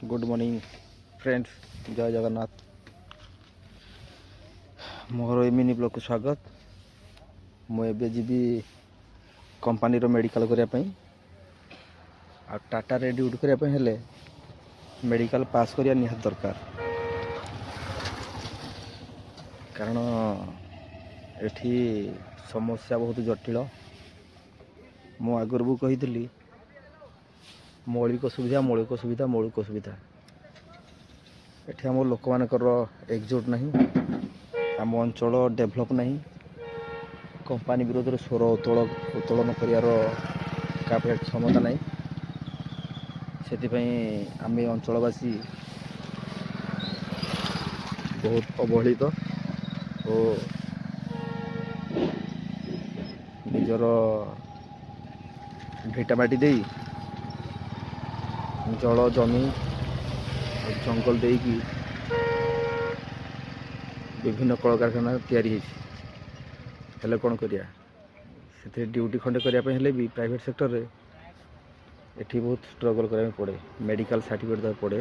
Good morning friends, जय जगन्नाथ। मोर mini blog को स्वागत। मुझे जीवी कंपानी मेडिकल करने आ टाटा रे ड्यूटी करने हेले मेडिकल पास करिया निहात दरकार, कारण एठी समस्या बहुत जटिल। मु आगर भी कही मौलिक सुविधा एठी आम लोक मानकर एकजुट नहीं, आम अंचल डेभलप नहीं, कंपानी विरोध में स्वर उत्तोलन कर क्षमता नहीं। से आम अंचलवासी बहुत अवहेलित और निजर भिटामाटी दे जल जमी जंगल देकी विभिन्न कलकारखाना तैयारी हेले कौन करिया से ड्यूटी खंडे करने भी प्राइवेट सेक्टर रे एठी बहुत स्ट्रगल करने पड़े। मेडिकल सर्टिफिकेट देवा पड़े,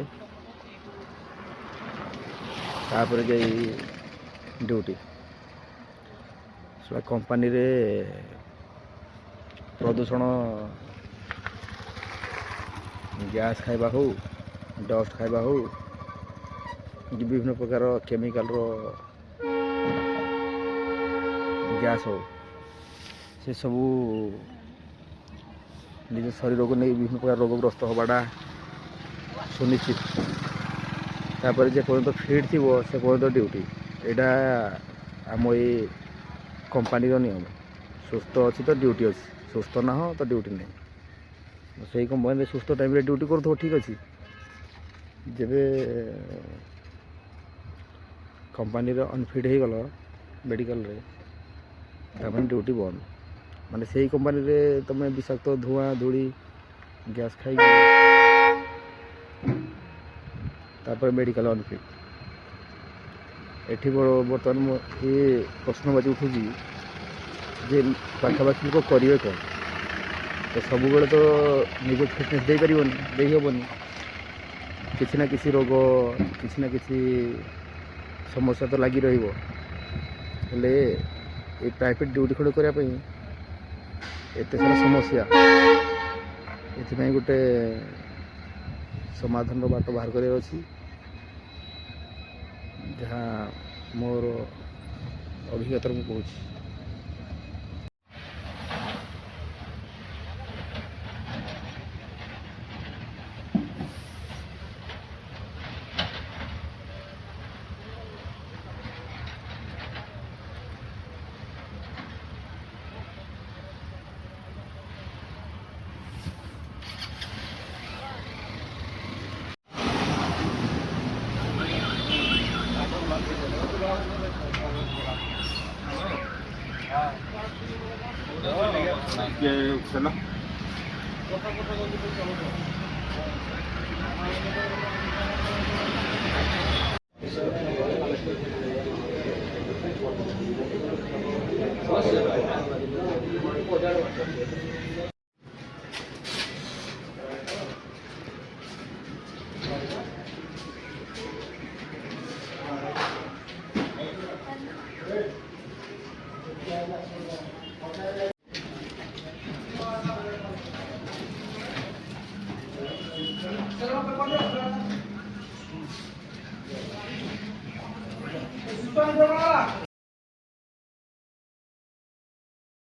तापर जाई ड्यूटी कंपानी रे प्रदूषण गैस खाइबा हो, डस्ट खाइबा हो, विभिन्न प्रकार केमिकल रो गैस हो, से सबू निज शरीर को नहीं विभिन्न प्रकार रोगग्रस्त होवाटा सुनिश्चित। तापर जे पर्यंत फिट थी से पर्यंत ड्यूटी यहाँ आम ये कंपानी नियम। सुस्थ अच्छी तो ड्यूटी अच्छी, सुस्थ ना हो तो ड्यूटी नहीं। से कंपानी सुस्थ टाइम रे ड्यूटी कर ठीक अच्छी, जेबे कंपानी अनफिट हो गल मेडिकल रे तमें ड्यूटी बंद, माने से कंपानी रे तमें विषाक्त धुआं धूली गैस खाई तापर मेडिकल अनफिट। एठी बर्तमान ये प्रश्नबाची उठू जे पाखापाखी लोक करेंगे कौन? तो सब बेले तो निज फिटनेस दे हेबनी, किसी ना किसी रोग किसी ना किसी समस्या तो लगी रही। प्राइवेट ड्यूटी खड़े करने एत सारा समस्या ये गोटे समाधान बाट बाहर कर जहाँ मोर अभिज्ञता मुझे कहूँ। चलो